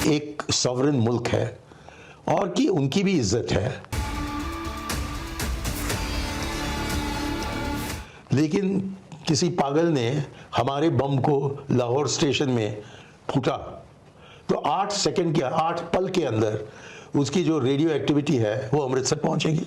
एक सॉवरेन मुल्क है और कि उनकी भी इज्जत है, लेकिन किसी पागल ने हमारे बम को लाहौर स्टेशन में फूटा तो 8 सेकंड के 8 पल के अंदर उसकी जो रेडियो एक्टिविटी है वो अमृतसर पहुंचेगी।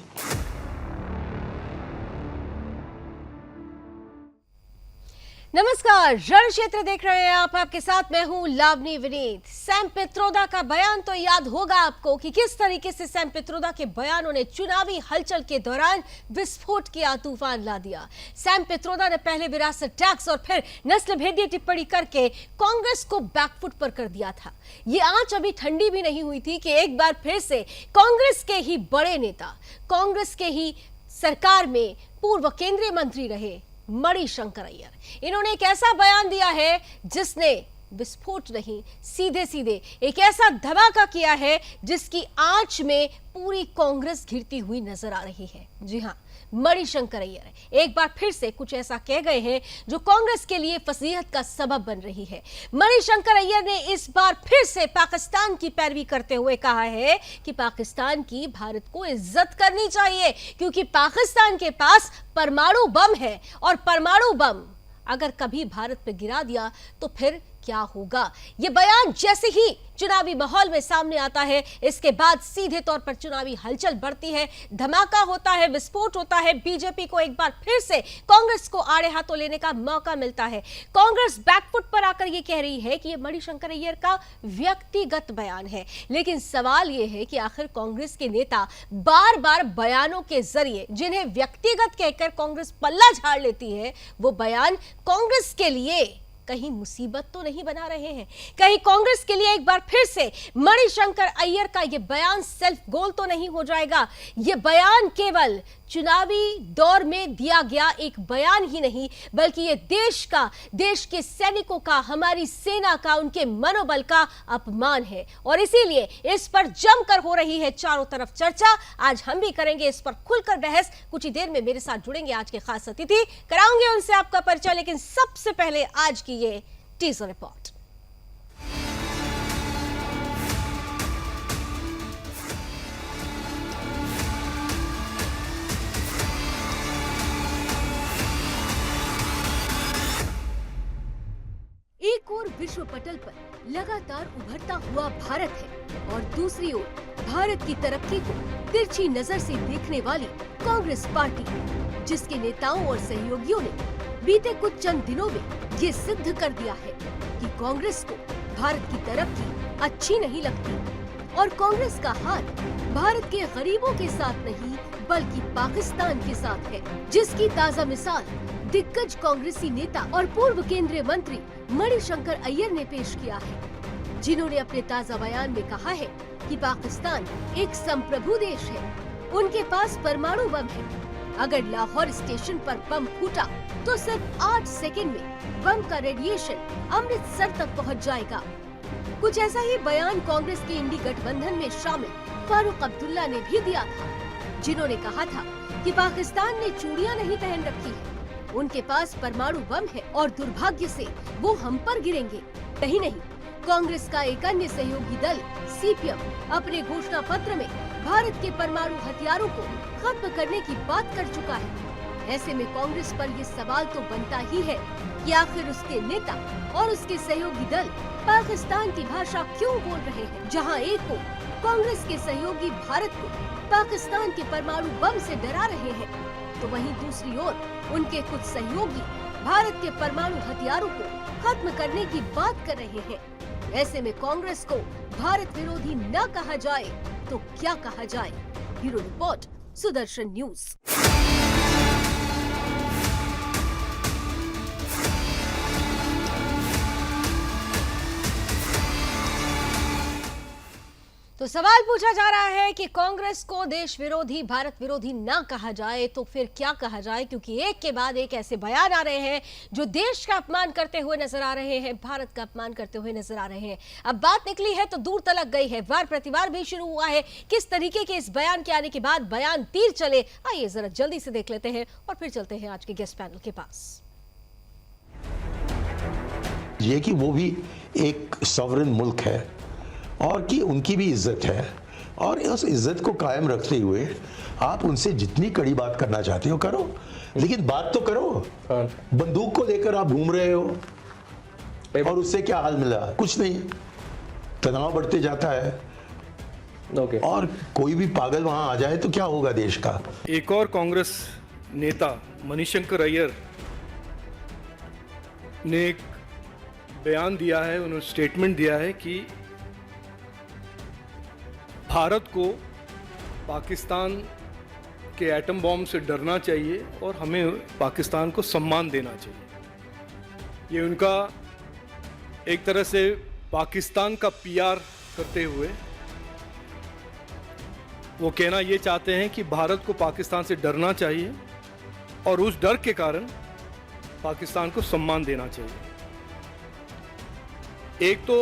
नमस्कार, रण क्षेत्र देख रहे हैं आप। आपके साथ मैं हूं लावनी विनीत। सैम पित्रोदा का बयान तो याद होगा आपको कि किस तरीके से सैम पित्रोदा के बयानों ने चुनावी हलचल के दौरान विस्फोट किया, तूफान ला दिया। सैम पित्रोदा ने पहले विरासत टैक्स और फिर नस्ल भेदी टिप्पणी करके कांग्रेस को बैकफुट पर कर दिया था। ये आंच अभी ठंडी भी नहीं हुई थी कि एक बार फिर से कांग्रेस के ही बड़े नेता, कांग्रेस के ही सरकार में पूर्व केंद्रीय मंत्री रहे मणिशंकर अय्यर, इन्होंने एक ऐसा बयान दिया है जिसने विस्फोट नहीं, सीधे सीधे एक ऐसा धमाका किया है जिसकी आंच में पूरी कांग्रेस घिरती हुई नजर आ रही है। जी हां, मणिशंकर अय्यर एक बार फिर से कुछ ऐसा कह गए हैं जो कांग्रेस के लिए फजीहत का सबब बन रही है। मणिशंकर अय्यर ने इस बार फिर से पाकिस्तान की पैरवी करते हुए कहा है कि पाकिस्तान की भारत को इज्जत करनी चाहिए, क्योंकि पाकिस्तान के पास परमाणु बम है और परमाणु बम अगर कभी भारत पे गिरा दिया तो फिर क्या होगा। यह बयान जैसे ही चुनावी माहौल में सामने आता है, इसके बाद सीधे तौर पर चुनावी हलचल बढ़ती है, धमाका होता है, विस्फोट होता है। बीजेपी को एक बार फिर से कांग्रेस को आड़े हाथों लेने का मौका मिलता है। कांग्रेस बैकफुट पर आकर यह कह रही है कि यह मणिशंकर अय्यर का व्यक्तिगत बयान है, लेकिन सवाल यह है कि आखिर कांग्रेस के नेता बार बार बयानों के जरिए जिन्हें व्यक्तिगत कहकर कांग्रेस पल्ला झाड़ लेती है, वो बयान कांग्रेस के लिए कहीं मुसीबत तो नहीं बना रहे हैं? कहीं कांग्रेस के लिए एक बार फिर से मणिशंकर अय्यर का यह बयान सेल्फ गोल तो नहीं हो जाएगा? यह बयान केवल चुनावी दौर में दिया गया एक बयान ही नहीं, बल्कि यह देश का, देश के सैनिकों का, हमारी सेना का, उनके मनोबल का अपमान है। और इसीलिए इस पर जमकर हो रही है चारों तरफ चर्चा। आज हम भी करेंगे इस पर खुलकर बहस। कुछ ही देर में मेरे साथ जुड़ेंगे आज के खास अतिथि, कराऊंगे उनसे आपका परिचय, लेकिन सबसे पहले आज की ये टीजर रिपोर्ट। एक ओर विश्व पटल पर लगातार उभरता हुआ भारत है और दूसरी ओर भारत की तरक्की को तिरछी नजर से देखने वाली कांग्रेस पार्टी, जिसके नेताओं और सहयोगियों ने बीते कुछ चंद दिनों में ये सिद्ध कर दिया है कि कांग्रेस को भारत की तरक्की अच्छी नहीं लगती और कांग्रेस का हाथ भारत के गरीबों के साथ नहीं बल्कि पाकिस्तान के साथ है, जिसकी ताजा मिसाल दिग्गज कांग्रेसी नेता और पूर्व केंद्रीय मंत्री मणिशंकर अय्यर ने पेश किया है, जिन्होंने अपने ताजा बयान में कहा है कि पाकिस्तान एक संप्रभु देश है, उनके पास परमाणु बम है। अगर लाहौर स्टेशन पर बम फूटा तो सिर्फ 8 सेकंड में बम का रेडिएशन अमृतसर तक पहुंच जाएगा। कुछ ऐसा ही बयान कांग्रेस के इंडी गठबंधन में शामिल फारूक अब्दुल्ला ने भी दिया था, जिन्होंने कहा था कि पाकिस्तान ने चूड़ियां नहीं पहन रखी है, उनके पास परमाणु बम है और दुर्भाग्य से वो हम पर गिरेंगे। नहीं नहीं, कांग्रेस का एक अन्य सहयोगी दल सीपीएम अपने घोषणा पत्र में भारत के परमाणु हथियारों को खत्म करने की बात कर चुका है। ऐसे में कांग्रेस पर ये सवाल तो बनता ही है कि आखिर उसके नेता और उसके सहयोगी दल पाकिस्तान की भाषा क्यों बोल रहे हैं, जहां एक को कांग्रेस के सहयोगी भारत को पाकिस्तान के परमाणु बम से डरा रहे हैं, तो वहीं दूसरी ओर उनके कुछ सहयोगी भारत के परमाणु हथियारों को खत्म करने की बात कर रहे हैं। ऐसे में कांग्रेस को भारत विरोधी न कहा जाए तो क्या कहा जाए? Bureau report, Sudarshan news. तो सवाल पूछा जा रहा है कि कांग्रेस को देश विरोधी, भारत विरोधी ना कहा जाए तो फिर क्या कहा जाए, क्योंकि एक के बाद एक ऐसे बयान आ रहे हैं जो देश का अपमान करते हुए नजर आ रहे हैं, भारत का अपमान करते हुए नजर आ रहे हैं। अब बात निकली है तो दूर तलक गई है, वार प्रतिवार भी शुरू हुआ है। किस तरीके के इस बयान के आने के बाद बयान तीर चले, आइए जरा जल्दी से देख लेते हैं और फिर चलते हैं आज के गेस्ट पैनल के पास। ये कि वो भी एक सॉवरेन मुल्क है और कि उनकी भी इज्जत है, और उस इज्जत को कायम रखते हुए आप उनसे जितनी कड़ी बात करना चाहते हो करो, लेकिन बात तो करो। बंदूक को लेकर आप घूम रहे हो और उससे क्या हाल मिला? कुछ नहीं, तनाव बढ़ते जाता है। और कोई भी पागल वहां आ जाए तो क्या होगा देश का? एक और कांग्रेस नेता मणिशंकर अय्यर ने एक बयान दिया है, उन्होंने स्टेटमेंट दिया है कि भारत को पाकिस्तान के एटम बॉम्ब से डरना चाहिए और हमें पाकिस्तान को सम्मान देना चाहिए। ये उनका एक तरह से पाकिस्तान का पीआर करते हुए वो कहना ये चाहते हैं कि भारत को पाकिस्तान से डरना चाहिए और उस डर के कारण पाकिस्तान को सम्मान देना चाहिए। एक तो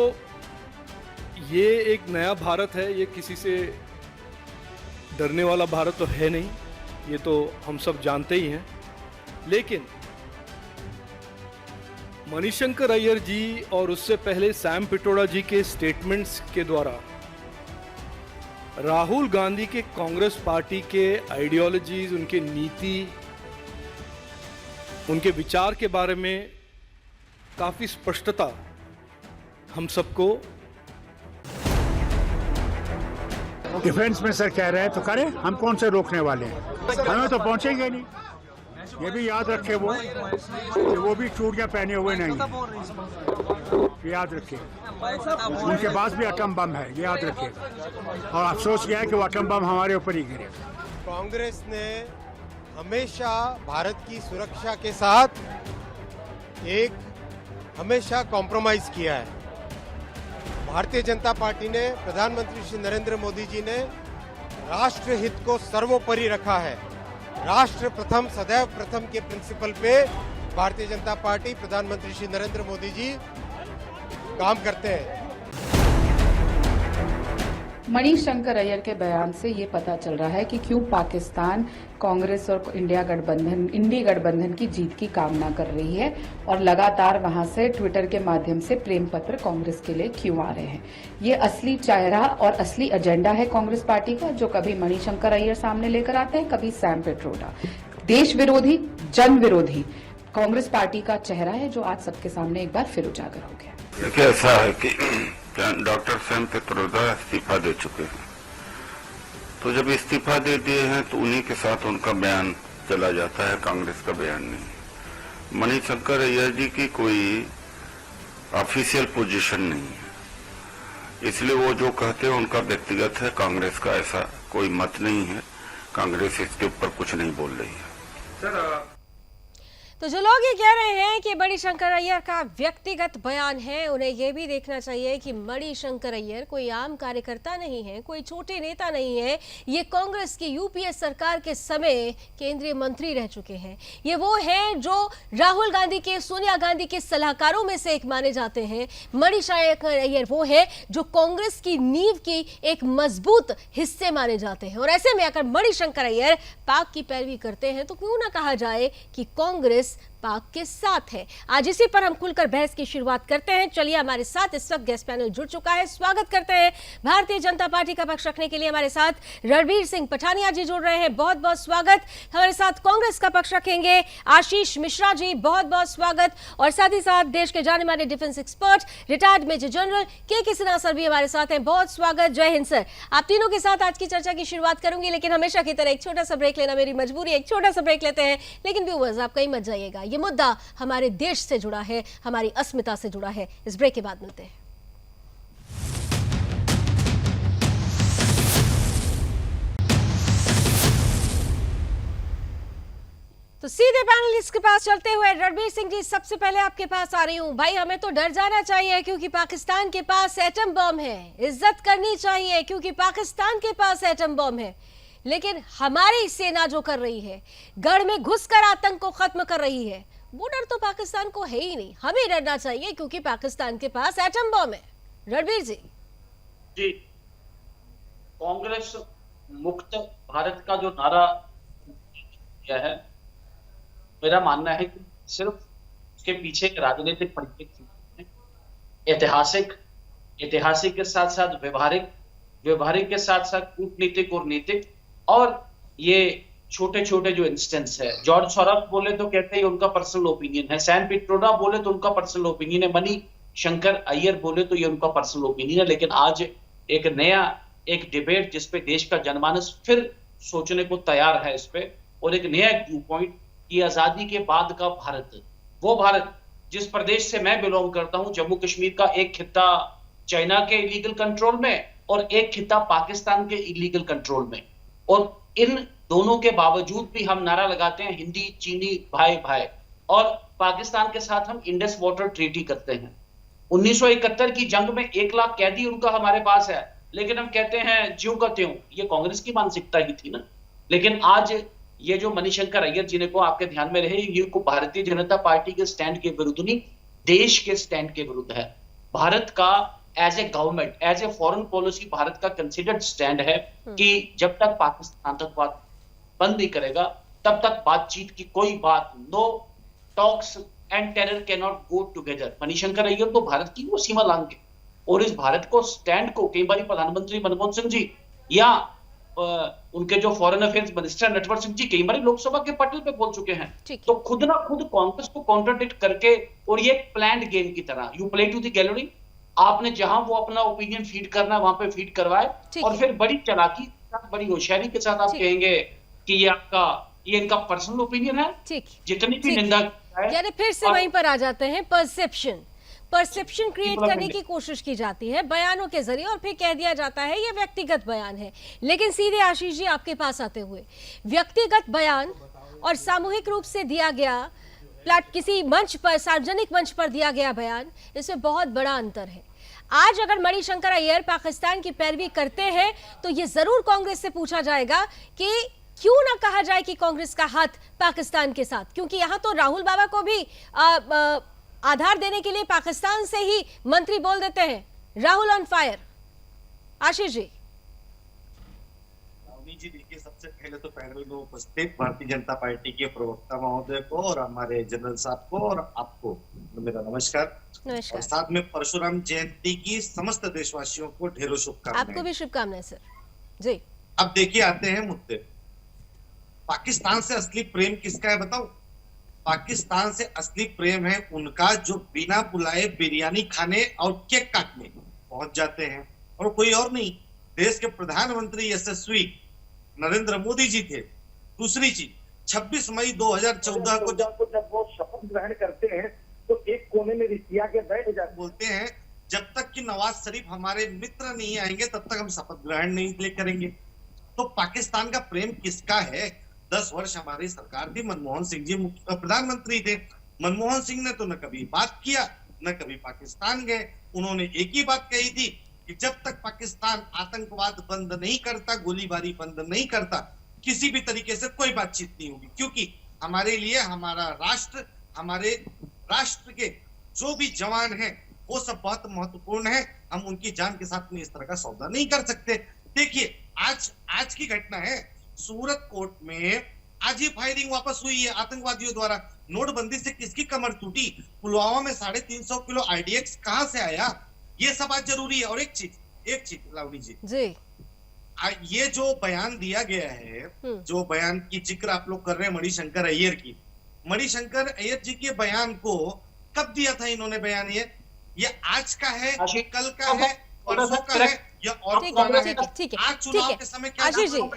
ये एक नया भारत है, ये किसी से डरने वाला भारत तो है नहीं, ये तो हम सब जानते ही हैं। लेकिन मणिशंकर अय्यर जी और उससे पहले सैम पिट्रोडा जी के स्टेटमेंट्स के द्वारा राहुल गांधी के कांग्रेस पार्टी के आइडियोलॉजीज, उनके नीति, उनके विचार के बारे में काफी स्पष्टता हम सबको। डिफेंस में सर कह रहे हैं तो करें, हम कौन से रोकने वाले हैं? हमें तो पहुंचेंगे नहीं। ये भी याद रखे वो कि वो भी चूड़ियां पहने हुए नहीं है, याद रखे। उनके पास भी एटम बम है, ये याद रखे। और अफसोस यह है कि वो एटम बम हमारे ऊपर ही गिरे। कांग्रेस ने हमेशा भारत की सुरक्षा के साथ हमेशा कॉम्प्रोमाइज किया है। भारतीय जनता पार्टी ने, प्रधानमंत्री श्री नरेंद्र मोदी जी ने राष्ट्र हित को सर्वोपरि रखा है। राष्ट्र प्रथम, सदैव प्रथम के प्रिंसिपल पे भारतीय जनता पार्टी, प्रधानमंत्री श्री नरेंद्र मोदी जी काम करते हैं। मणिशंकर अय्यर के बयान से ये पता चल रहा है कि क्यों पाकिस्तान कांग्रेस और इंडी गठबंधन की जीत की कामना कर रही है और लगातार वहां से ट्विटर के माध्यम से प्रेम पत्र कांग्रेस के लिए क्यों आ रहे हैं। ये असली चेहरा और असली एजेंडा है कांग्रेस पार्टी का, जो कभी मणिशंकर अय्यर सामने लेकर आते हैं, कभी सैम पिट्रोडा। देश विरोधी, जन विरोधी कांग्रेस पार्टी का चेहरा है, जो आज सबके सामने एक बार फिर उजागर हो गया। देखिए, ऐसा है कि डॉक्टर सैम पित्रोदा इस्तीफा दे चुके हैं, तो जब इस्तीफा दे दिए हैं तो उन्हीं के साथ उनका बयान चला जाता है, कांग्रेस का बयान नहीं। मणिशंकर अय्यर जी की कोई ऑफिशियल पोजीशन नहीं है, इसलिए वो जो कहते हैं उनका व्यक्तिगत है। कांग्रेस का ऐसा कोई मत नहीं है, कांग्रेस इसके ऊपर कुछ नहीं बोल रही है। तो जो लोग ये कह रहे हैं कि मणिशंकर अय्यर का व्यक्तिगत बयान है, उन्हें यह भी देखना चाहिए कि मणिशंकर अय्यर कोई आम कार्यकर्ता नहीं है, कोई छोटे नेता नहीं है। ये कांग्रेस की यूपीए सरकार के समय केंद्रीय मंत्री रह चुके हैं। ये वो हैं जो राहुल गांधी के, सोनिया गांधी के सलाहकारों में से एक माने जाते हैं। मणिशंकर अय्यर वो है जो कांग्रेस की नींव की एक मजबूत हिस्से माने जाते हैं। और ऐसे में अगर मणिशंकर अय्यर पाक की पैरवी करते हैं तो क्यों ना कहा जाए कि कांग्रेस पाक के साथ है। आज इसी पर हम खुलकर बहस की शुरुआत करते हैं। चलिए, हमारे साथ इस वक्त गेस्ट पैनल जुड़ चुका है। स्वागत करते हैं भारतीय जनता पार्टी का पक्ष रखने के लिए हमारे साथ रणबीर सिंह पठानिया जी जुड़ रहे हैं, बहुत बहुत स्वागत। हमारे साथ कांग्रेस का पक्ष रखेंगे आशीष मिश्रा जी, बहुत बहुत स्वागत। और साथ ही साथ देश के जाने माने defence expert, retired major general K Sinha sir भी हमारे साथ हैं, बहुत स्वागत। जय हिंद सर। आप तीनों के साथ आज की चर्चा की शुरुआत करूंगी, लेकिन हमेशा की तरह एक छोटा सा ब्रेक लेना मेरी मजबूरी, एक छोटा सा ब्रेक लेते हैं। लेकिन व्यूअर्स, आप कहीं मत जाइएगा, ये मुद्दा हमारे देश से जुड़ा है, हमारी अस्मिता से जुड़ा है। इस ब्रेक के बाद मिलते हैं। तो सीधे पैनलिस्ट के पास चलते हुए रणबीर सिंह जी, सबसे पहले आपके पास आ रही हूं। भाई, हमें तो डर जाना चाहिए क्योंकि पाकिस्तान के पास एटम बम है, इज्जत करनी चाहिए क्योंकि पाकिस्तान के पास एटम बम है। लेकिन हमारी सेना जो कर रही है, गढ़ में घुसकर आतंक को खत्म कर रही है, वो डर तो पाकिस्तान को है ही नहीं। हमें डरना चाहिए क्योंकि पाकिस्तान के पास एटम बम है। रणबीर जी। जी, कांग्रेस मुक्त भारत का जो नारा किया है, मेरा मानना है कि सिर्फ उसके पीछे एक राजनीतिक परिप्रेक्ष्य है, ऐतिहासिक ऐतिहासिक के साथ साथ व्यवहारिक के साथ साथ कूटनीतिक और नीतिक, और ये छोटे छोटे जो इंस्टेंस है, जॉर्ज सॉरोस बोले तो कहते हैं उनका पर्सनल ओपिनियन है, सैम पित्रोदा बोले तो उनका पर्सनल ओपिनियन है, मणि शंकर अय्यर बोले तो ये उनका पर्सनल ओपिनियन है। लेकिन आज एक नया डिबेट जिसपे देश का जनमानस फिर सोचने को तैयार है इस पे, और एक नया व्यू पॉइंट कि आजादी के बाद का भारत, वो भारत जिस प्रदेश से मैं बिलोंग करता हूं, जम्मू कश्मीर का एक खित्ता चाइना के इलीगल कंट्रोल में और एक खित्ता पाकिस्तान के इलीगल कंट्रोल में, और इन दोनों के बावजूद भी हम नारा लगाते हैं हिंदी चीनी भाई भाई, और पाकिस्तान के साथ हम इंडस वाटर ट्रीटी करते हैं। 1971 की जंग में 1 लाख कैदी उनका हमारे पास है, लेकिन हम कहते हैं ज्यों का त्यों। ये कांग्रेस की मानसिकता ही थी ना। लेकिन आज ये जो मणिशंकर अय्यर जी ने को आपके ध्यान में रहे, ये को भारतीय जनता पार्टी के स्टैंड के विरुद्ध नहीं, देश के स्टैंड के विरुद्ध है। भारत का as a government, as a foreign policy Bharat का कंसिडर्ड स्टैंड है कि जब तक पाकिस्तान आतंकवाद बंद नहीं करेगा तब तक बातचीत की कोई बात, no talks and terror can not go together. Manishankar Aiyar तो भारत की वो सीमा लांघे, और इस भारत को स्टैंड को कई बार प्रधानमंत्री मनमोहन सिंह जी या उनके जो foreign affairs minister Natwar Singh ji कई बार लोकसभा के पटल पे बोल चुके हैं। तो खुद ना खुद कांग्रेस को कॉन्ट्राडिक्ट करके, और ये एक प्लान्ड गेम की तरह, you play to the gallery, आपने जहां वो अपना ओपिनियन फीड करना है वहां पे फीड करवाए, और फिर बड़ी चालाकी के साथ, बड़ी होशियारी के साथ आप कहेंगे कि ये इनका पर्सनल ओपिनियन है। जितनी भी निंदा यानी फिर से वहीं पर आ जाते हैं, परसेप्शन क्रिएट करने की कोशिश की जाती है बयानों के जरिए, और फिर कह दिया जाता है ये व्यक्तिगत बयान है। लेकिन सीधे आशीष जी आपके पास आते हुए, व्यक्तिगत बयान और सामूहिक रूप से दिया गया किसी मंच पर, सार्वजनिक मंच पर दिया गया बयान, इसमें बहुत बड़ा अंतर है। आज अगर मणिशंकर अय्यर पाकिस्तान की पैरवी करते हैं तो ये जरूर कांग्रेस से पूछा जाएगा कि क्यों ना कहा जाए कि कांग्रेस का हाथ पाकिस्तान के साथ, क्योंकि यहां तो राहुल बाबा को भी आधार देने के लिए पाकिस्तान से ही मंत्री बोल देते हैं। Rahul on fire. आशीष जी। जी देखिए, सबसे पहले तो पैनल में उपस्थित भारतीय जनता पार्टी के प्रवक्ता महोदय को और हमारे जनरल साहब को और आपको मेरा नमस्कार। और साथ में परशुराम जयंती की समस्त देशवासियों को ढेरों शुभकामनाएं। आपको भी शुभकामनाएं सर जी। अब देखिए, आते हैं मुद्दे। पाकिस्तान से असली प्रेम किसका है बताओ? पाकिस्तान से असली प्रेम है उनका जो बिना बुलाए बिरयानी खाने और केक काटने पहुंच जाते हैं, और कोई और नहीं, देश के प्रधानमंत्री यशस्वी नरेंद्र मोदी जी थे। दूसरी चीज, 26 मई 2014 को जब वो शपथ ग्रहण करते हैं तो एक कोने में रिसिया के बैठ जाते, बोलते हैं जब तक कि नवाज शरीफ हमारे मित्र नहीं आएंगे तब तक हम शपथ ग्रहण नहीं करेंगे। तो पाकिस्तान का प्रेम किसका है? 10 वर्ष हमारी सरकार थी, मनमोहन सिंह जी प्रधानमंत्री थे। मनमोहन सिंह ने तो न कभी बात किया न कभी पाकिस्तान गए। उन्होंने एक ही बात कही थी कि जब तक पाकिस्तान आतंकवाद बंद नहीं करता, गोलीबारी बंद नहीं करता, किसी भी तरीके से कोई बातचीत नहीं होगी, क्योंकि हमारे लिए हमारा राष्ट्र, हमारे राष्ट्र के जो भी जवान हैं वो सब बहुत महत्वपूर्ण है। हम उनकी जान के साथ में इस तरह का सौदा नहीं कर सकते। देखिए, आज की घटना है, सूरत कोर्ट में आज ये फायरिंग वापस हुई है आतंकवादियों द्वारा। नोटबंदी से किसकी कमर टूटी? पुलवामा में 350 किलो IDX कहां से आया? ये सब आज जरूरी है। और एक चीज लावनी जी, ये जो बयान दिया गया है, जो बयान की जिक्र आप लोग कर रहे हैं मणिशंकर अय्यर की, मणिशंकर अय्यर जी के बयान को कब दिया था इन्होंने बयान? ये आज का है, कल का है, परसों का है, या और ठीक है।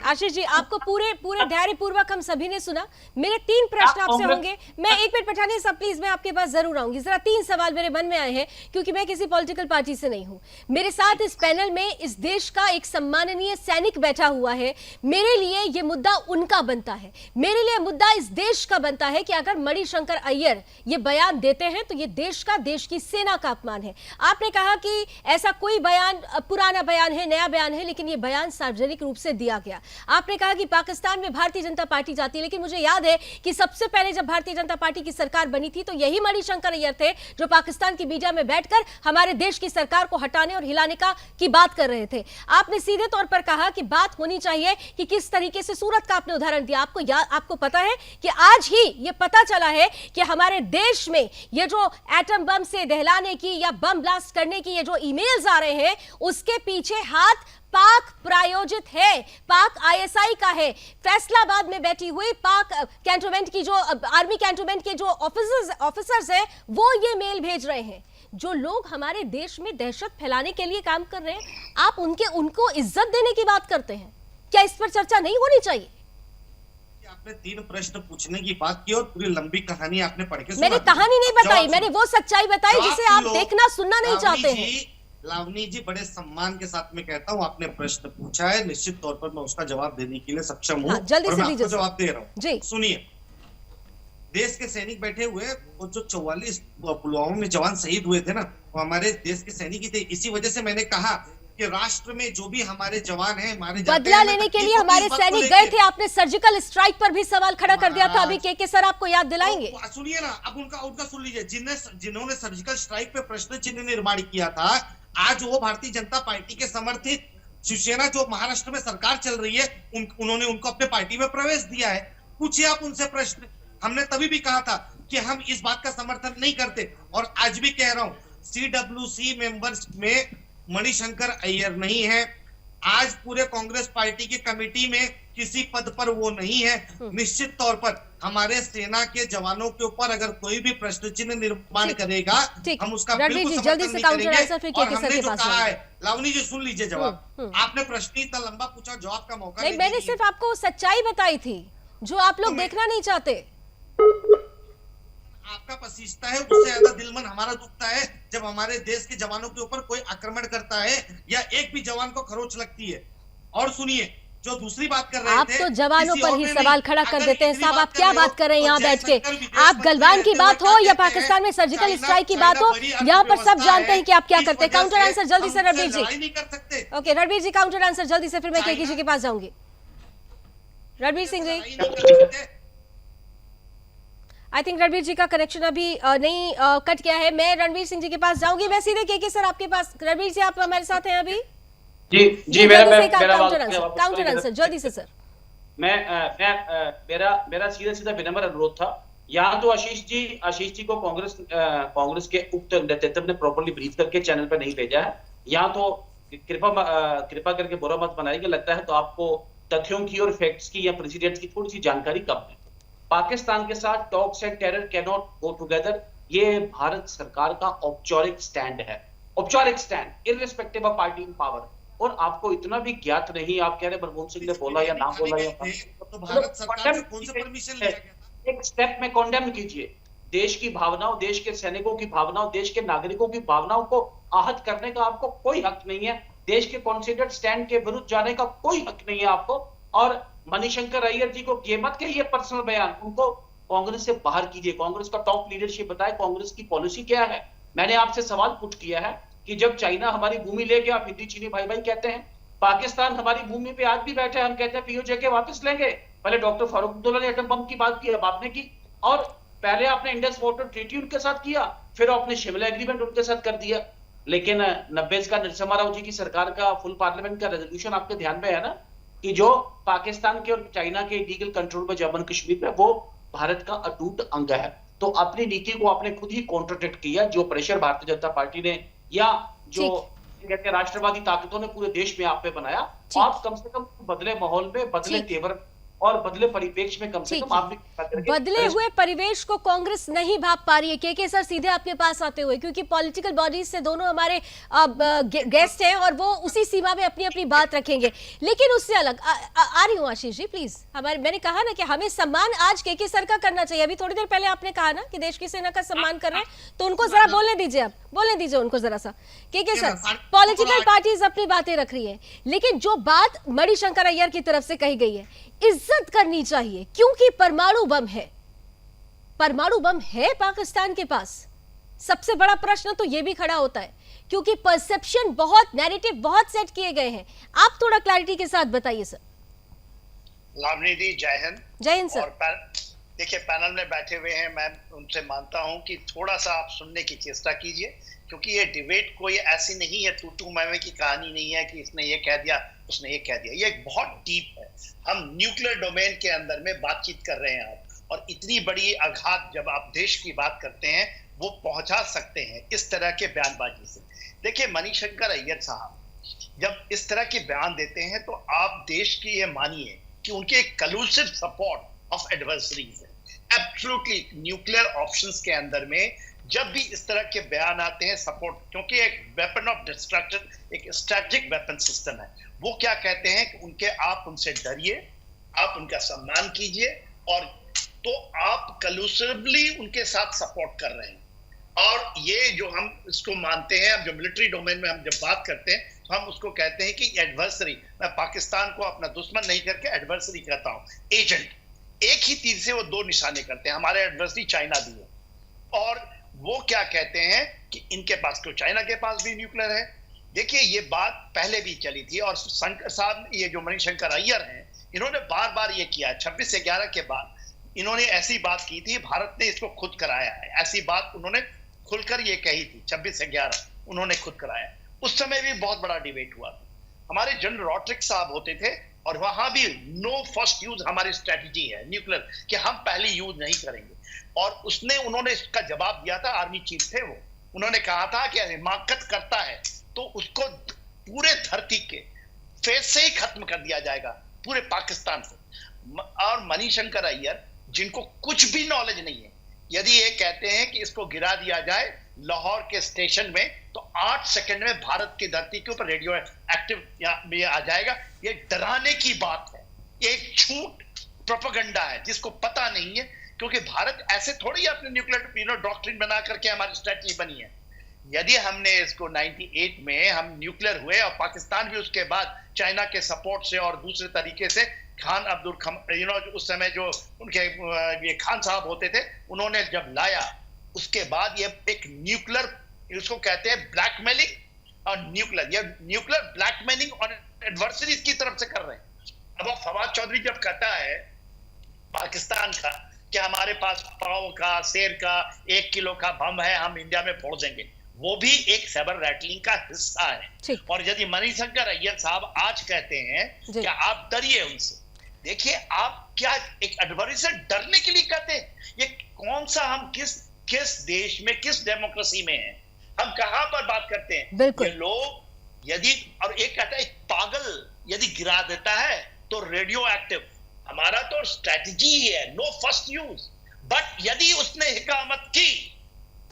आशीष जी आपको पूरे धैर्य पूर्वक हम सभी ने सुना। मेरे 3 प्रश्न आपसे होंगे। मैं 1 मिनट पठानी साहब प्लीज, मैं आपके पास जरूर आऊंगी। जरा 3 सवाल मेरे मन में आए हैं, क्योंकि मैं किसी पॉलिटिकल पार्टी से नहीं हूं। मेरे साथ इस पैनल में इस देश का एक सम्माननीय सैनिक बैठा हुआ है। मेरे लिए ये मुद्दा उनका बनता है, मेरे लिए मुद्दा इस देश का बनता है कि अगर मणिशंकर अय्यर ये बयान देते हैं तो ये देश की सेना का अपमान है। आपने कहा कि ऐसा कोई बयान, पुराना बयान है, नया बयान है, लेकिन ये बयान सार्वजनिक रूप से दिया गया। आपने कहा कि पाकिस्तान में भारतीय जनता पार्टी जाती है, लेकिन मुझे याद है कि सबसे पहले जब भारतीय जनता पार्टी की सरकार बनी थी तो यही मणिशंकर अय्यर थे जो पाकिस्तान की मीडिया में बैठकर हमारे देश की सरकार को हटाने और हिलाने की बात कर रहे थे। आपने सीधे तौर पर कहा कि बात होनी चाहिए कि किस तरीके से सूरत का आपने उदाहरण दिया। आपको पता है कि आज ही ये पता चला है कि हमारे देश में ये जो एटम बम से दहलाने की या बम ब्लास्ट करने की ये जो ईमेल्स आ रहे हैं, उसके पीछे हाथ पाक प्रायोजित है, पाक आईएसआई का है। फैसलाबाद में बैठी हुई पाक कैंटोनमेंट की जो आर्मी कैंटोनमेंट के जो ऑफिसर्स हैं, वो ये मेल भेज रहे हैं। जो लोग हमारे देश में दहशत फैलाने के लिए काम कर रहे हैं, आप उनको इज्जत देने की बात करते हैं। क्या इस पर चर्चा नहीं होनी चाहिए? आपने 3 प्रश्न पूछने की बात की और पूरी लंबी कहानी आपने पढ़ के मैंने कहानी नहीं बताई, मैंने वो सच्चाई बताई जिसे आप देखना सुनना नहीं चाहते हैं। लावनी जी, बड़े सम्मान के साथ में कहता हूँ, आपने प्रश्न पूछा है, निश्चित तौर पर मैं उसका जवाब देने के लिए सक्षम हूँ। जल्दी से दीजिए। जवाब दे रहा हूँ जी। सुनिए, देश के सैनिक बैठे हुए, वो जो 44 पुलवामा में जवान शहीद हुए थे ना, वो हमारे देश के सैनिक ही थे। इसी वजह से मैंने कहा कि राष्ट्र में जो भी हमारे जवान हैं, हमारे बदला लेने के लिए हमारे सैनिक गए थे। आपने सर्जिकल स्ट्राइक पर भी सवाल खड़ा कर दिया था अभी। के सर आपको याद दिलाएंगे? सुनिए ना, अब उनका सुन लीजिए। जिन्होंने सर्जिकल स्ट्राइक पे प्रश्न चिन्ह निर्माण किया था, आज वो भारतीय जनता पार्टी के समर्थित शिवसेना जो महाराष्ट्र में सरकार चल रही है, उन्होंने उनको अपने पार्टी में प्रवेश दिया है। पूछिए आप उनसे प्रश्न। हमने तभी भी कहा था कि हम इस बात का समर्थन नहीं करते, और आज भी कह रहा हूं, CWC मेंबर्स में मणिशंकर अय्यर नहीं है। आज पूरे कांग्रेस पार्टी की कमेटी में किसी पद पर वो नहीं है। निश्चित तौर पर हमारे सेना के जवानों के ऊपर अगर कोई भी प्रश्न चिन्ह निर्माण करेगा, हम उसका बिल्कुल समर्थन नहीं करेंगे। और हमने जो कहा है, लावनी जी सुन लीजिए जवाब। आपने प्रश्न इतना लंबा पूछा, जवाब का मौका नहीं। मैंने सिर्फ आपको सच्चाई बताई थी जो आप लोग देखना नहीं चाहते। आपका पसीजता है, उससे ज्यादा दिल मन हमारा दुखता है जब हमारे देश के जवानों के ऊपर कोई आक्रमण करता है या एक भी जवान को खरोच लगती है। और सुनिए, जो दूसरी बात कर रहे थे, आप तो जवानों पर ही सवाल खड़ा कर देते हैं साहब। आप क्या बात कर रहे हैं यहाँ बैठ के? आप गलवान की बात हो या पाकिस्तान में सर्जिकल स्ट्राइक की बात हो, यहाँ पर सब जानते हैं कि आप क्या करते हैं। काउंटर आंसर जल्दी से रणबीर जी। ओके रणबीर जी, काउंटर आंसर जल्दी से, फिर मैं केके जी के पास जाऊंगी। रणबीर सिंह जी, आई थिंक रणबीर जी का कनेक्शन अभी नहीं कट गया है। मैं रणबीर सिंह जी के पास जाऊंगी। मैं सीधे केके सर आपके पास। रणबीर जी, आप हमारे साथ हैं अभी? जी काउंटर आंसर जल्दी से सर। मेरा सीधा विनम्र अनुरोध था, यहाँ तो आशीष जी को कांग्रेस के उक्त नेतृत्व ने प्रॉपर्ली ब्रीफ करके चैनल पर नहीं भेजा है। यहाँ तो कृपा करके बुरा मत बनाइए। लगता है तो आपको तथ्यों की और फैक्ट्स की या प्रेसिडेंट्स की थोड़ी सी जानकारी कम है। पाकिस्तान के साथ talks and terror can not go together, ये भारत सरकार का औपचारिक स्टैंड है, औपचारिक stand irrespective of party in power. और आपको इतना भी ज्ञात नहीं, आप कह रहे मनमोहन सिंह ने बोला या ना बोला, तो भारत सरकार से कौन सा परमिशन लिया गया था? एक स्टेप में कॉन्डेम कीजिए। देश की भावनाओं, देश के सैनिकों की भावनाओं, देश के नागरिकों की भावनाओं को आहत करने का आपको कोई हक नहीं है। देश के कॉन्सिडर्ड स्टैंड के विरुद्ध जाने का कोई हक नहीं है आपको। और मणिशंकर अय्यर जी को ये मत कहिए पर्सनल बयान, उनको कांग्रेस से बाहर कीजिए। कांग्रेस का टॉप लीडरशिप बताए कांग्रेस की पॉलिसी क्या है। मैंने आपसे सवाल पुट किया है कि जब चाइना हमारी भूमि ले गया, आप हिंदी चीनी भाई भाई कहते हैं, पाकिस्तान हमारी भूमि पे आज भी बैठे, हम कहते हैं पीओजे के वापस लेंगे। पहले डॉक्टर फारूक अब्दुल्ला ने एटम बम की बात की, अब आपने की। और पहले आपने इंडस वाटर ट्रीटी उनके साथ किया, फिर आपने शिमला एग्रीमेंट उनके साथ कर दिया। लेकिन 90 का नरसिम्हा राव जी की सरकार का फुल पार्लियामेंट का रेजोल्यूशन आपके ध्यान में है ना, कि जो पाकिस्तान के और चाइना के लीगल कंट्रोल में जम्मू कश्मीर में, वो भारत का अटूट अंग है। तो अपनी नीति को आपने खुद ही कॉन्ट्रडिक्ट किया। जो प्रेशर भारतीय जनता पार्टी ने या जो कहते हैं राष्ट्रवादी ताकतों ने पूरे देश में आप पे बनाया, आप कम से कम बदले माहौल में, बदले तेवर और बदले परिवेश में कम से कम आप बदले हुए परिवेश को कांग्रेस नहीं भाप पा रही है। केके सर, सीधे आपके पास आते हुए, क्योंकि पॉलिटिकल बॉडीज से दोनों हमारे गेस्ट हैं और वो उसी सीमा में अपनी अपनी बात रखेंगे। लेकिन उससे अलग आ रही हूँ आशीष जी, प्लीज। मैंने कहा ना कि हमें सम्मान आज केके सर का करना चाहिए। अभी थोड़ी देर पहले आपने कहा ना कि देश की सेना का सम्मान कर रहे हैं, तो उनको जरा बोलने दीजिए, आप बोलने दीजिए उनको जरा सा। केके सर, पॉलिटिकल पार्टीज अपनी बातें रख रही है, लेकिन जो बात मणिशंकर अय्यर की तरफ से कही गई है, इज्जत करनी चाहिए, क्योंकि परमाणु बम है, परमाणु बम है पाकिस्तान के पास। सबसे बड़ा प्रश्न तो ये भी खड़ा होता है, क्योंकि परसेप्शन बहुत, नैरेटिव बहुत सेट किए गए हैं। आप थोड़ा क्लैरिटी के साथ बताइए सर। लावनी दी, जय हिंद। जय हिंद सर। और देखिए, पैनल में बैठे हुए हैं, मैं उनसे मानता हूं कि थोड़ा सा आप सुनने की चेष्टा कीजिए, क्योंकि ये डिबेट कोई ऐसी नहीं है, तू मैं की कहानी नहीं है कि इसने ये कह दिया उसने ये कह दिया। ये बहुत डीप है। हम न्यूक्लियर डोमेन के अंदर में बातचीत कर रहे हैं आप, और इतनी बड़ी आघात जब आप देश की बात करते हैं वो पहुंचा सकते हैं इस तरह के बयानबाजी से। देखिए, मणिशंकर अय्यर साहब जब इस तरह के बयान देते हैं तो आप देश की ये मानिए कि उनके कलूसिव सपोर्ट ऑफ एडवर्सरीज है। एब्सोल्युटली न्यूक्लियर ऑप्शंस के अंदर में जब भी इस तरह के बयान आते हैं सपोर्ट, क्योंकि एक वेपन ऑफ डिस्ट्रक्शन, एक स्ट्रेटेजिक वेपन सिस्टम है। वो क्या कहते हैं कि आप उनसे डरिए, आप उनका सम्मान कीजिए, और तो आप कलूसिवली उनके साथ सपोर्ट कर रहे हैं। और ये जो हम इसको मानते हैं, अब जो मिलिट्री डोमेन में हम जब बात करते हैं तो हम उसको कहते हैं कि एडवर्सरी। मैं पाकिस्तान को अपना दुश्मन नहीं करके एडवर्सरी कहता हूं, एजेंट। एक ही तीर से वो दो निशाने करते हैं। हमारे एडवर्सरी चाइना भी है, और वो क्या कहते हैं कि इनके पास, तो चाइना के पास भी न्यूक्लियर है। देखिए, ये बात पहले भी चली थी, और शंकर साहब, ये जो मणिशंकर अय्यर हैं, इन्होंने बार बार ये किया है। 26/11 के बाद इन्होंने ऐसी बात की थी, भारत ने इसको खुद कराया है। ऐसी बात उन्होंने खुलकर ये कही थी, 26/11 उन्होंने खुद कराया। उस समय भी बहुत बड़ा डिबेट हुआ था। हमारे जनरल रॉड्रिक साहब होते थे, और वहां भी नो फर्स्ट यूज हमारी स्ट्रेटजी है न्यूक्लियर, कि हम पहले यूज नहीं करेंगे। और उन्होंने इसका जवाब दिया था, आर्मी चीफ थे वो, उन्होंने कहा था कि हिमाकत करता है तो उसको पूरे धरती के फेस से ही खत्म कर दिया जाएगा, पूरे पाकिस्तान से। और मणिशंकर अय्यर, जिनको कुछ भी नॉलेज नहीं है, यदि ये कहते हैं कि इसको गिरा दिया जाए लाहौर के स्टेशन में, तो 8 सेकंड में भारत की धरती के ऊपर रेडियो एक्टिव में आ जाएगा। ये डराने की बात है, ये एक झूठ प्रोपेगेंडा है जिसको पता नहीं है, क्योंकि भारत ऐसे थोड़ी अपने न्यूक्लियर डॉक्ट्रिन बना करके हमारी स्ट्रेटजी बनी है। यदि हमने इसको 98 में हम न्यूक्लियर हुए, और पाकिस्तान भी उसके बाद चाइना के सपोर्ट से और दूसरे तरीके से, खान अब्दुल उस समय जो उनके ये खान साहब होते थे, उन्होंने जब लाया, उसके बाद ये एक न्यूक्लियर, इसको कहते हैं ब्लैकमेलिंग और न्यूक्लियर ब्लैकमेलिंग और एडवर्सरीज की तरफ से कर रहे हैं। अब फवाद चौधरी जब कहता है पाकिस्तान का कि हमारे पास पाव का, शेर का, 1 किलो का बम है, हम इंडिया में फोड़ देंगे, वो भी एक साइबर रैटलिंग का हिस्सा है। और यदि मणिशंकर अय्यर साहब आज कहते हैं कि आप डरिए उनसे, देखिए, आप क्या एक एडवर्सरी से डरने के लिए कहते हैं? ये कौन सा, हम किस देश में, किस डेमोक्रेसी में है? हम कहां पर बात करते हैं? ये लोग यदि, और एक कहता है पागल यदि गिरा देता है तो रेडियो एक्टिव, हमारा तो स्ट्रेटजी ही है, नो फर्स्ट यूज। बट यदि उसने हिकामत की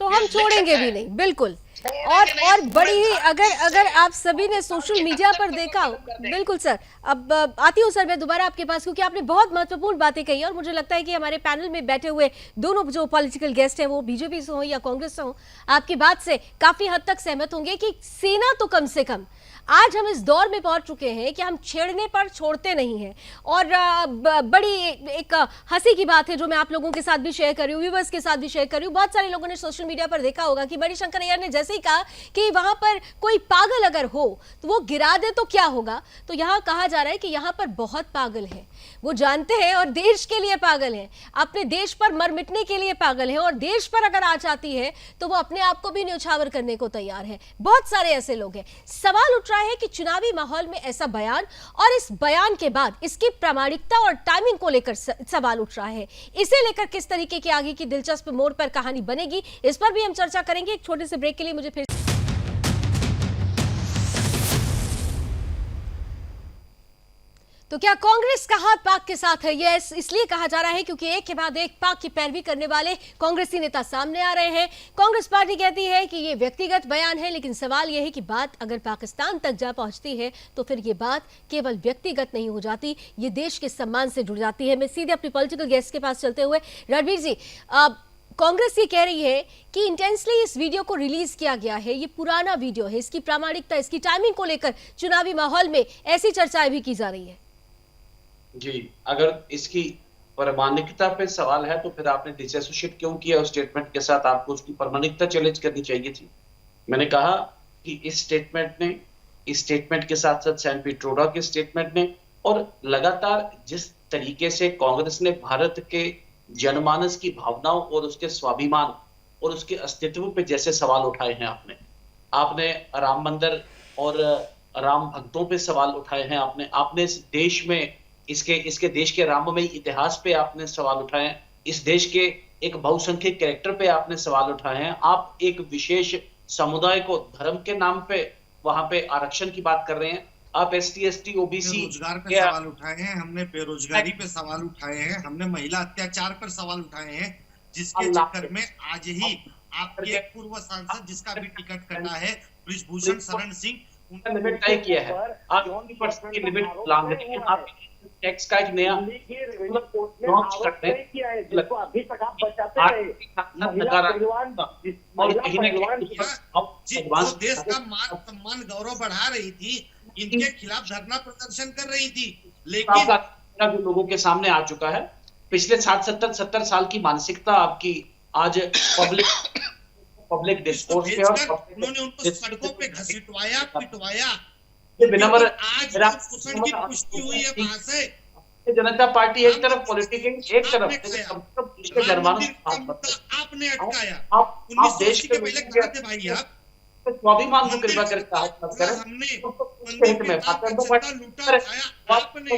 तो हम छोड़ेंगे भी नहीं, बिल्कुल। और बड़ी ही, अगर आप सभी ने सोशल मीडिया पर देखा हो, बिल्कुल सर। अब आती हूँ सर मैं दोबारा आपके पास, क्योंकि आपने बहुत महत्वपूर्ण बातें कही, और मुझे लगता है कि हमारे पैनल में बैठे हुए दोनों जो पॉलिटिकल गेस्ट हैं, वो बीजेपी से हो या कांग्रेस से हो, आपकी बात से काफी हद तक सहमत होंगे कि सेना तो कम से कम, आज हम इस दौर में पहुंच चुके हैं कि हम छेड़ने पर छोड़ते नहीं हैं। और बड़ी एक हंसी की बात है जो मैं आप लोगों के साथ भी शेयर कर रही हूँ, व्यूअर्स के साथ भी शेयर कर रही हूँ। बहुत सारे लोगों ने सोशल मीडिया पर देखा होगा कि मणिशंकर अय्यर ने जैसे ही कहा कि वहां पर कोई पागल अगर हो तो वो गिरा दे तो क्या होगा, तो यहाँ कहा जा रहा है कि यहाँ पर बहुत पागल है, वो जानते हैं और देश के लिए पागल है, अपने देश पर मर मिटने के लिए पागल है, और देश पर अगर आ जाती है तो वो अपने आप को भी न्यौछावर करने को तैयार है। बहुत सारे ऐसे लोग हैं। सवाल उठ रहा है कि चुनावी माहौल में ऐसा बयान, और इस बयान के बाद इसकी प्रामाणिकता और टाइमिंग को लेकर सवाल उठ रहा है। इसे लेकर किस तरीके की आगे की दिलचस्प मोड़ पर कहानी बनेगी, इस पर भी हम चर्चा करेंगे। एक छोटे से ब्रेक के लिए मुझे फिर तो क्या कांग्रेस का हाथ पाक के साथ है? यह इसलिए कहा जा रहा है क्योंकि एक के बाद एक पाक की पैरवी करने वाले कांग्रेसी नेता सामने आ रहे हैं। कांग्रेस पार्टी कहती है कि यह व्यक्तिगत बयान है, लेकिन सवाल यह है कि बात अगर पाकिस्तान तक जा पहुंचती है तो फिर यह बात केवल व्यक्तिगत नहीं हो जाती, ये देश के सम्मान से जुड़ जाती है। मैं सीधे अपने पॉलिटिकल गेस्ट के पास चलते हुए, रणवीर जी, कांग्रेस ये कह रही है कि इंटेंसली इस वीडियो को रिलीज किया गया है, ये पुराना वीडियो है, इसकी प्रामाणिकता, इसकी टाइमिंग को लेकर चुनावी माहौल में ऐसी चर्चाएं भी की जा रही है। जी, अगर इसकी प्रामाणिकता पे सवाल है तो फिर आपने डिसएसोसिएट क्यों किया उस स्टेटमेंट के साथ? आपको उसकी प्रामाणिकता चैलेंज करनी चाहिए थी। मैंने कहा कि इस स्टेटमेंट के साथ साथ सैन पिट्रोडा के स्टेटमेंट ने और लगातार जिस तरीके से कांग्रेस ने भारत के जनमानस की भावनाओं और उसके स्वाभिमान और उसके अस्तित्व पे जैसे सवाल उठाए हैं, आपने राम मंदिर और राम भक्तों पे सवाल उठाए हैं, आपने इस देश में इसके देश के राममय इतिहास पे आपने सवाल उठाए हैं, इस देश के एक बहुसंख्यक कैरेक्टर पे आपने सवाल उठाए हैं। आप एक विशेष समुदाय को धर्म के नाम पे वहां पे आरक्षण की बात कर रहे हैं। आप एसटी, ओबीसी रोजगार पे सवाल उठाए हैं, हमने बेरोजगारी पे सवाल उठाए हैं, हमने महिला अत्याचार पर सवाल उठाए हैं, जिसके चक्कर में आज ही आपके पूर्व सांसद जिसका भी टिकट कटा है ब्रिजभूषण शरण सिंह, लिमिट तय किया है। आप 20% की लिमिट लांग रहे हैं। आप टैक्स का एक नया लॉन्च करते हैं और कहीं ना कहीं देश का मान सम्मान गौरव बढ़ा रही थी, इनके खिलाफ धरना प्रदर्शन कर रही थी, लेकिन जो लोगों के सामने आ चुका है, पिछले 70 साल की मानसिकता आपकी आज पब्लिक डिस्कोर्स पे और उन्होंने उनको सड़कों पे घसीटवाया, पिटवाया। विनम्र आज शोषण की पुष्टि हुई है वहां से। जनता पार्टी एक तरफ पॉलिटिक्स, एक तरफ आपने अटकाया। आप देश के पहले कहा थे भाई आप स्वाभिमान को कृपा करके हमने आपने,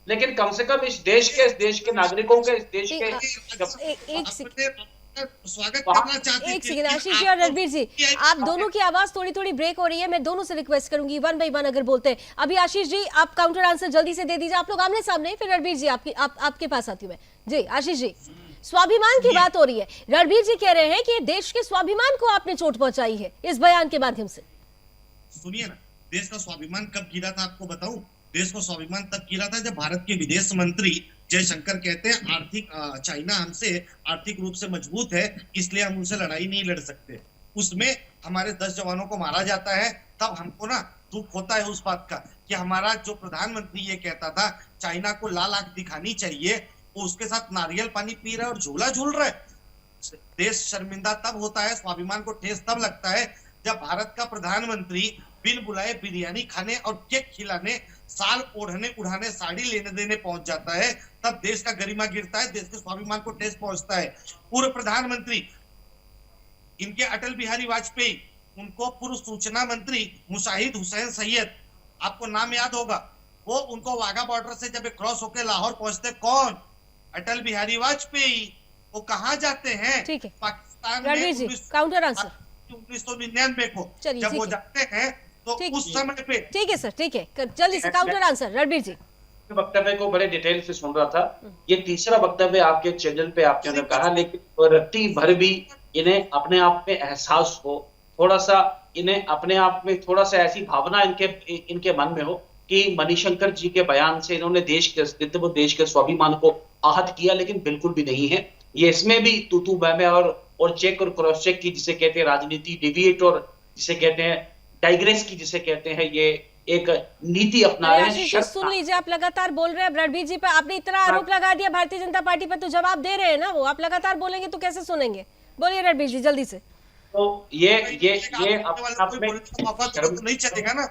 लेकिन कम से कम इस देश के नागरिकों के, इस देश के स्वागत करना चाहते हैं। एक सेकंड आशीष जी और रणवीर जी, आप दोनों की आवाज थोड़ी ब्रेक हो रही है। मैं दोनों से रिक्वेस्ट करूंगी वन बाय वन अगर बोलते हैं। अभी आशीष जी आप काउंटर आंसर जल्दी से दे दीजिए, आप लोग आमने सामने, फिर रणवीर जी आपके पास आती हूँ मैं। जी आशीष जी, स्वाभिमान की बात हो रही है, रणवीर जी कह रहे हैं कि देश के स्वाभिमान को आपने चोट पहुंचाई है इस बयान के माध्यम से। सुनिए ना, देश का स्वाभिमान कब गिरा था आपको बताऊं? देश का स्वाभिमान तब गिरा था जब भारत के विदेश मंत्री जयशंकर कहते हैं चाइना हमसे आर्थिक रूप से मजबूत है, इसलिए हम उनसे लड़ाई नहीं लड़ सकते। उसमें हमारे 10 जवानों को मारा जाता है, तब हमको ना दुख होता है उस बात का कि हमारा जो प्रधानमंत्री ये कहता था चाइना को लाल आंख दिखानी चाहिए, वो उसके साथ नारियल पानी पी रहा है और झूला झूल रहा है। देश शर्मिंदा तब होता है, स्वाभिमान को ठेस तब लगता है जब भारत का प्रधानमंत्री बिन बुलाए बिरयानी खाने और केक खिलाने, साल ओढ़ने उड़ाने, साड़ी लेने देने पहुंच जाता है, तब देश का गरिमा गिरता है, देश के स्वाभिमान को ठेस पहुंचता है। पूर्व प्रधानमंत्री इनके अटल बिहारी वाजपेयी, उनको पूर्व सूचना मंत्री मुशाहिद हुसैन सैयद, आपको नाम याद होगा, वो उनको वाघा बॉर्डर से जब क्रॉस होकर लाहौर पहुंचते, कौन? अटल बिहारी वाजपेयी। वो कहाँ जाते हैं? पाकिस्तान में काउंटर आंसर 1999 को जब वो जाते हैं तो उस समय पे। ठीक है सर, ठीक है, जल्दी से काउंटर आंसर। रणवीर जी वक्तव्य को बड़े डिटेल से सुन रहा था। ये तीसरा वक्तव्य आपके चैनल पे आपने कहा, लेकिन रत्ती भर भी इन्हें अपने आप में एहसास हो, थोड़ा सा इन्हें अपने आप में थोड़ा सा ऐसी भावना इनके मन में हो कि मणिशंकर जी के बयान से इन्होंने देश के अस्तित्व, देश के स्वाभिमान को आहत किया, लेकिन बिल्कुल भी नहीं है। ये इसमें भी तू मैं और चेक और क्रॉस चेक की जिसे कहते हैं राजनीति, डिविएट और जिसे कहते हैं डाइग्रेस की जिसे कहते हैं, ये एक नीति अपना रहे हैं। सुन लीजिए, आप लगातार बोल रहे हैं रणवीर जी पर, आपने इतना आरोप लगा दिया भारतीय जनता पार्टी पर, तो जवाब दे रहे हैं ना वो, आप लगातार बोलेंगे तो कैसे सुनेंगे? बोलिए रणवीर जी जल्दी से। तो ये नहीं चलेगा ना।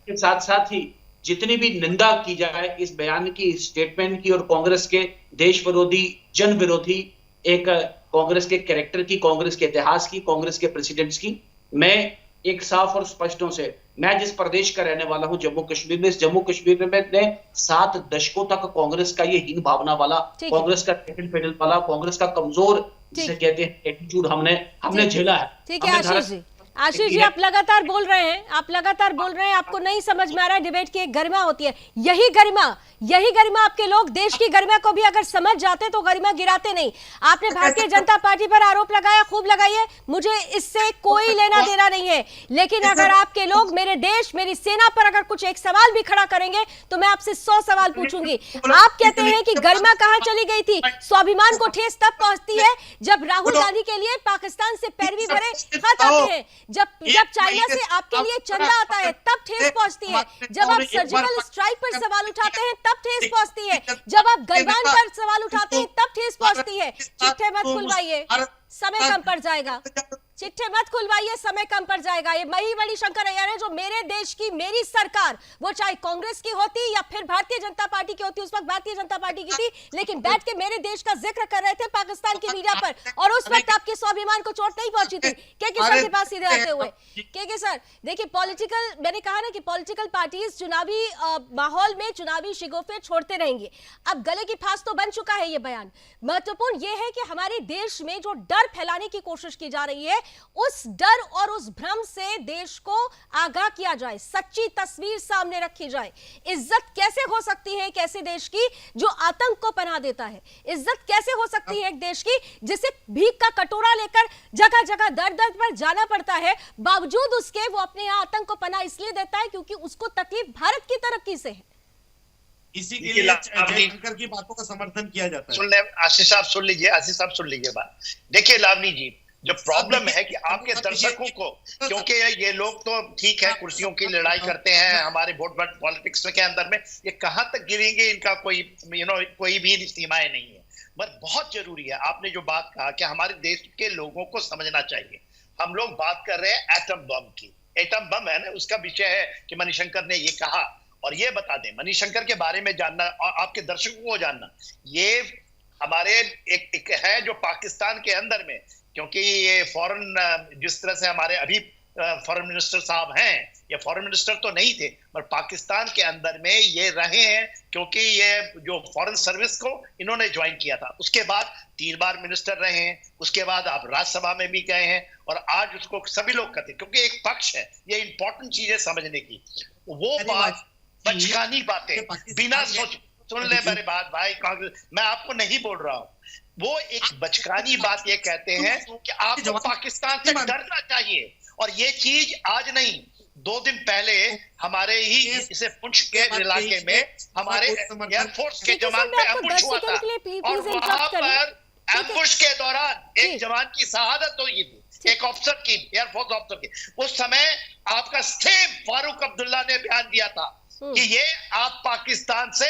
के साथ साथ ही जितनी भी निंदा की जाए इस बयान की, स्टेटमेंट की और कांग्रेस के देश विरोधी, जन विरोधी एक कांग्रेस के कैरेक्टर की, कांग्रेस के इतिहास की, कांग्रेस के प्रेसिडेंट्स की, मैं एक साफ और स्पष्टों से, मैं जिस प्रदेश का रहने वाला हूं जम्मू कश्मीर में, इस जम्मू कश्मीर में ने 7 दशकों तक कांग्रेस का ये हीन भावना वाला, कांग्रेस का टेकल वाला, कांग्रेस का कमजोर जिसे कहते हैं एटीट्यूड हमने झेला है। ठीक है आशीष जी आप लगातार बोल रहे हैं, आपको नहीं समझ में आ रहा है डिबेट की एक गरिमा होती है, यही गरिमा आपके लोग देश की गरिमा को भी अगर समझ जाते तो गरिमा गिराते नहीं। आपने भारतीय जनता पार्टी पर आरोप लगाया, खूब लगाइए, मुझे इससे कोई लेना देना नहीं है, लेकिन अगर आपके लोग मेरे देश, मेरी सेना पर अगर कुछ एक सवाल भी खड़ा करेंगे तो मैं आपसे 100 सवाल पूछूंगी। आप कहते हैं कि गरिमा कहां चली गई थी? स्वाभिमान को ठेस तब पहुंचती है जब राहुल गांधी के लिए पाकिस्तान से पैरवी भरे खत आते हैं, जब चाइना से आपके लिए चंदा आता है तब ठेस पहुंचती है, जब आप सर्जिकल स्ट्राइक पर सवाल उठाते हैं तब ठेस पहुंचती है, जब आप गलवान पर सवाल उठाते हैं तब ठेस पहुंचती है। चिट्ठे मत खुलवाइए, समय कम पड़ जाएगा। चिट्ठे मत खुलवाइए, समय कम पड़ जाएगा। ये मणिशंकर अय्यर है जो मेरे देश की, मेरी सरकार, वो चाहे कांग्रेस की होती या फिर भारतीय जनता पार्टी की होती, उस वक्त भारतीय जनता पार्टी की थी, लेकिन बैठ के मेरे देश का जिक्र कर रहे थे पाकिस्तान की मीडिया पर, और उस वक्त आपके स्वाभिमान को चोट नहीं पहुंची थी। के सर के पास सीधे आते हुए के सर देखिए, पॉलिटिकल, मैंने कहा ना कि पॉलिटिकल पार्टीज चुनावी माहौल में चुनावी शिगोफे छोड़ते रहेंगे। अब गले की फांस तो बन चुका है ये बयान। महत्वपूर्ण ये है कि हमारे देश में जो डर फैलाने की कोशिश की जा रही है, उस डर और उस भ्रम से देश को आगाह किया जाए, सच्ची तस्वीर सामने रखी जाए। इज्जत कैसे हो सकती है एक ऐसे देश की जो आतंक को पनाह देता है? इज्जत कैसे हो सकती है एक देश की जिसे भीख का कटोरा लेकर जगह जगह दर दर पर जाना पड़ता है, बावजूद उसके वो अपने यहाँ आतंक को पनाह इसलिए देता है क्योंकि उसको तकलीफ भारत की तरक्की से है। इसी के लिए जयशंकर की बातों का समर्थन किया जाता है। सुन ले आशीष साहब, सुन लीजिए आशीष साहब, सुन लीजिए बात। देखिए लावनी जी, जो प्रॉब्लम है कि आपके दर्शकों को, क्योंकि ये लोग तो ठीक है कुर्सियों की लड़ाई करते हैं हमारे वोट बैंक पॉलिटिक्स के अंदर में, ये कहां तक गिरेंगे इनका कोई कोई भी सीमाएं नहीं है। पर बहुत जरूरी है आपने जो बात कहा कि हमारे देश के लोगों को समझना चाहिए। हम लोग बात कर रहे हैं एटम बम की, एटम बम है ना, उसका विषय है कि मणिशंकर ने ये कहा। और ये बता दें, मणिशंकर के बारे में जानना और आपके दर्शकों को जानना, ये हमारे एक है जो पाकिस्तान के अंदर में, क्योंकि ये फॉरेन, जिस तरह से हमारे अभी फॉरेन मिनिस्टर साहब हैं, ये फॉरेन मिनिस्टर तो नहीं थे पर पाकिस्तान के अंदर में ये रहे हैं, क्योंकि ये जो फॉरेन सर्विस को इन्होंने ज्वाइन किया था। उसके बाद 3 बार मिनिस्टर रहे हैं, उसके बाद आप राज्यसभा में भी गए हैं, और आज उसको सभी लोग कहते हैं, क्योंकि एक पक्ष है, ये इंपॉर्टेंट चीजें समझने की, वो बात बचकानी बातें बिना सोच, सुन ले मेरे बात भाई, कांग्रेस, मैं आपको नहीं बोल रहा हूं, वो एक बचकानी बात ये कहते हैं कि आपको पाकिस्तान से डरना चाहिए। और ये चीज आज नहीं, 2 दिन पहले हमारे ही इसे पुंछ के इलाके में हमारे एयरफोर्स के जवान पे एम्बुश हुआ था, और वहां पर एम्बुश के दौरान एक जवान की शहादत हुई थी, एक ऑफिसर की, एयरफोर्स ऑफिसर की। उस समय आपका सेम फारूक अब्दुल्ला ने बयान दिया था कि ये आप पाकिस्तान से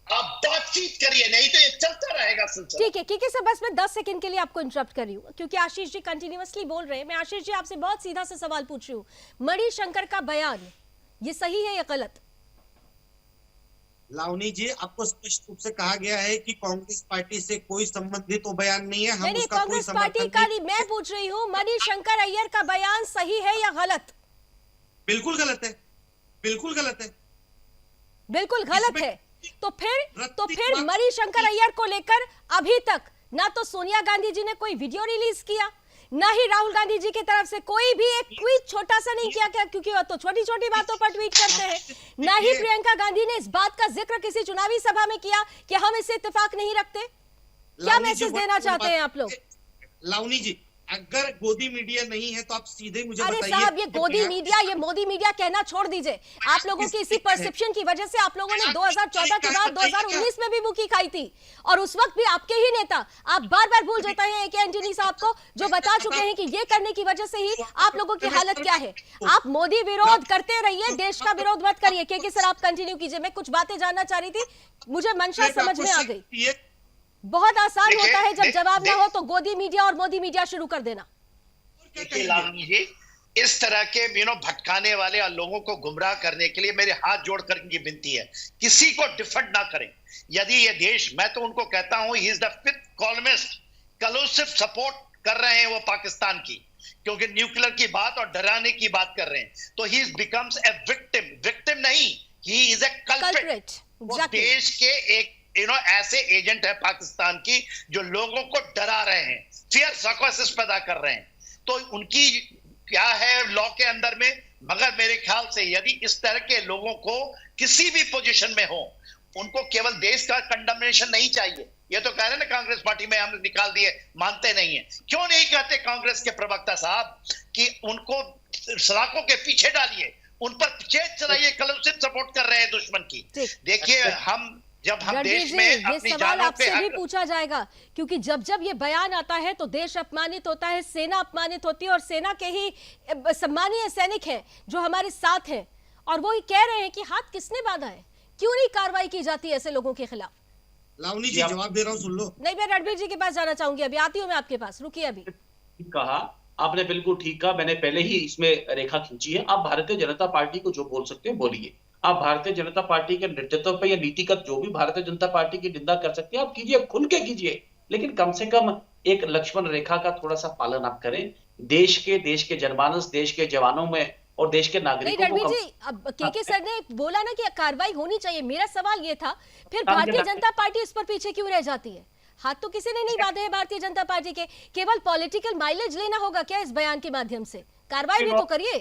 आप बातचीत करिए, नहीं तो ये चलता रहेगा सिलसिला। ठीक है, क्योंकि सर बस मैं 10 सेकंड के लिए आपको इंटरप्ट कर रही हूँ, क्योंकि आशीष जी कंटिन्यूअसली बोल रहे हैं। मैं आशीष जी आपसे बहुत सीधा से सवाल पूछ रही हूँ, मणिशंकर का बयान ये सही है या गलत? लावनी जी, आपको स्पष्ट रूप से कहा गया है कि कांग्रेस पार्टी से कोई संबंधित वो बयान नहीं है। हम नहीं, उसका कांग्रेस पार्टी का नहीं, मैं पूछ रही हूँ मणिशंकर अय्यर का बयान सही है या गलत? बिल्कुल गलत है, बिल्कुल गलत है, बिल्कुल गलत है। तो फिर मणिशंकर अय्यर को लेकर अभी तक ना तो सोनिया गांधी जी ने कोई वीडियो रिलीज किया, ना ही राहुल गांधी जी की तरफ से कोई भी एक ट्वीट छोटा सा नहीं किया, क्योंकि वो तो छोटी छोटी बातों पर ट्वीट करते हैं। ना ही प्रियंका गांधी ने इस बात का जिक्र किसी चुनावी सभा में किया कि हम इससे इत्तेफाक नहीं रखते। क्या मैसेज देना चाहते हैं आप लोग? लावनी जी, अगर गोदी मीडिया नहीं है तो आप सीधे मुझे अरे बताइए। साहब, ये गोदी मीडिया, ये मोदी मीडिया कहना छोड़ दीजिए। आप लोगों की इसी परसेप्शन की वजह से आप लोगों ने 2014 के बाद 2019 में भी मुखी खाई थी, और उस वक्त भी आपके ही नेता, आप बार बार भूल जाते हैं AK एंटनी साहब को, जो बता चुके हैं कि ये करने की वजह से ही आप लोगों की हालत क्या है। आप मोदी विरोध करते रहिए, देश का विरोध मत करिए। क्योंकि सर आप कंटिन्यू कीजिए, मैं कुछ बातें जानना चाह रही थी, मुझे मंशा समझ में आ गई। बहुत आसान होता है जब जवाब ना हो तो गोदी मीडिया और मोदी मीडिया शुरू कर देना। लावनी जी, इस तरह के भटकाने वाले लोगों को गुमराह करने के लिए मेरे हाथ जोड़कर की विनती है, किसी को डिफेंड ना करें। यदि ये देश, मैं तो उनको कहता हूं he is the 5th columnist, कलूसिव सपोर्ट कर रहे हैं वो पाकिस्तान की, क्योंकि न्यूक्लियर की बात और डराने की बात कर रहे हैं, तो ही बिकम्स ए विक्टिम नहीं, ही इज ए कल्प्रिट। वो देश के एक ऐसे एजेंट है पाकिस्तान की जो लोगों को डरा रहे हैं, फियर साइकोसिस पैदा कर रहे हैं। तो उनकी क्या है लॉ के अंदर में, मगर मेरे ख्याल से यदि इस तरह के लोगों को किसी भी पोजीशन में हो, उनको केवल देश का कंडमनेशन नहीं चाहिए। ये तो कह रहे हैं ना कांग्रेस पार्टी में हम निकाल दिए, मानते नहीं है। क्यों नहीं कहते कांग्रेस के प्रवक्ता साहब कि उनको सलाखों के पीछे डालिए, उन पर चेत चलाइए, कलमसित सपोर्ट कर रहे हैं दुश्मन की। देखिए, हम जब हम रणवीर देश जी, में ये अपनी सवाल जानों पे आपसे भी हक पूछा जाएगा, क्योंकि जब जब ये बयान आता है तो देश अपमानित होता है, सेना अपमानित होती है, और सेना के ही सम्मानीय सैनिक हैं जो हमारे साथ हैं, और वो ही कह रहे हैं कि हाथ किसने बांधा है, क्यों नहीं कार्रवाई की जाती ऐसे लोगों के खिलाफ। लावनी जी जवाब दे रहा हूँ, सुन लो। नहीं, मैं रणवीर जी के पास जाना चाहूंगी, अभी आती हूँ मैं आपके पास, रुकिए अभी। कहा आपने, बिल्कुल ठीक कहा, मैंने पहले ही इसमें रेखा खींची है। आप भारतीय जनता पार्टी को जो बोल सकते हैं बोलिए, आप भारतीय जनता पार्टी के नेतृत्व पे या नीतिगत जो भी भारतीय जनता पार्टी की निंदा कर सकते हैं आप कीजिए, खुल के कीजिए, लेकिन कम से कम एक लक्ष्मण रेखा का थोड़ा सा पालन आप करें। देश के जनमानस, देश के जवानों में और देश के नहीं नागरिकों रणवीर को जी, अब के सर ने बोला ना कि कार्रवाई होनी चाहिए, मेरा सवाल ये था, फिर भारतीय जनता पार्टी इस पर पीछे क्यों रह जाती है? हाथ तो किसी ने नहीं बांधे हैं भारतीय जनता पार्टी के, केवल पॉलिटिकल माइलेज लेना होगा क्या इस बयान के माध्यम से? कार्रवाई भी तो करिए।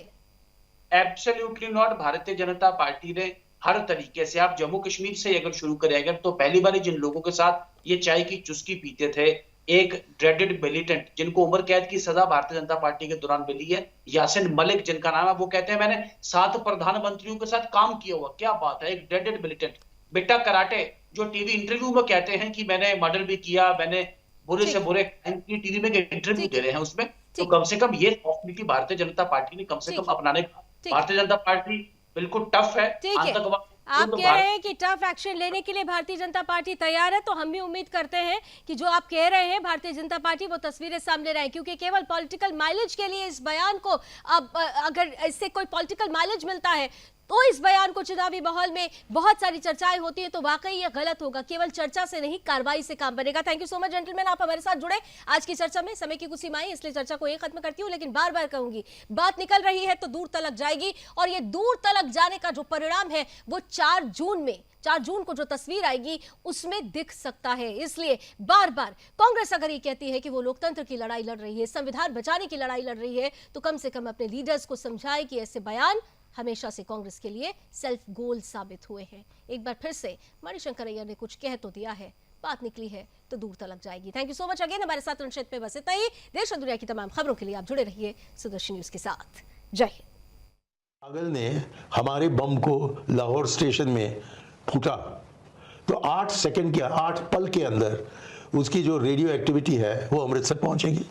Absolutely not. Bharatiya Janata party ने हर तरीके से, आप जम्मू कश्मीर से अगर शुरू करें, अगर तो पहली बार जिन लोगों के साथ ये चाय की चुस्की पीते थे, एक ड्रेडेड मिलिटेंट जिनको उम्र कैद की सजा भारतीय जनता पार्टी के दौरान मिली है, यासिन मलिक जिनका नाम है, वो कहते हैं मैंने 7 प्रधानमंत्रियों के साथ काम किया हुआ। क्या बात है, एक ड्रेडेड मिलिटेंट। बेटा कराटे जो टीवी इंटरव्यू में कहते हैं कि मैंने मर्डर भी किया, मैंने बुरे से बुरे टीवी में इंटरव्यू दे रहे हैं उसमें, तो कम से कम ये सॉफ्टनिटी भारतीय जनता पार्टी ने कम से कम अपनाने। भारतीय जनता पार्टी बिल्कुल टफ है, आतंकवाद आप कह रहे हैं कि टफ एक्शन लेने के लिए भारतीय जनता पार्टी तैयार है, तो हम भी उम्मीद करते हैं कि जो आप कह रहे हैं भारतीय जनता पार्टी वो तस्वीरें सामने रहे, क्योंकि केवल पॉलिटिकल माइलेज के लिए इस बयान को, अब अगर इससे कोई पॉलिटिकल माइलेज मिलता है तो इस बयान को चुनावी माहौल में बहुत सारी चर्चाएं होती है, तो वाकई ये गलत होगा। केवल चर्चा से नहीं, कार्रवाई से काम बनेगा। Thank you so much gentleman, आप हमारे साथ जुड़े आज की चर्चा में। समय की कुछ सीमाएं, इसलिए चर्चा को यही खत्म करती हूँ, लेकिन बार बार कहूंगी, बात निकल रही है तो दूर तलक जाएगी, और ये दूर तलक जाने का जो परिणाम है वो 4 जून को जो तस्वीर आएगी उसमें दिख सकता है। इसलिए बार बार कांग्रेस अगर ये कहती है कि वो लोकतंत्र की लड़ाई लड़ रही है, संविधान बचाने की लड़ाई लड़ रही है, तो कम से कम अपने लीडर्स को समझाए कि ऐसे बयान हमेशा से कांग्रेस के लिए सेल्फ गोल साबित हुए हैं। एक बार फिर से मणिशंकर अय्यर ने कुछ कह तो दिया है, बात निकली है तो दूर तलक जाएगी। Thank you so much again. हमारे साथ रणक्षेत्र पे बस इतना ही। देश और दुनिया की तमाम खबरों के लिए आप जुड़े रहिए सुदर्शन न्यूज के साथ। जय हिंद। पागल ने हमारे बम को लाहौर स्टेशन में फूटा, तो 8 पल के अंदर उसकी जो रेडियो एक्टिविटी है वो अमृतसर पहुंचेगी।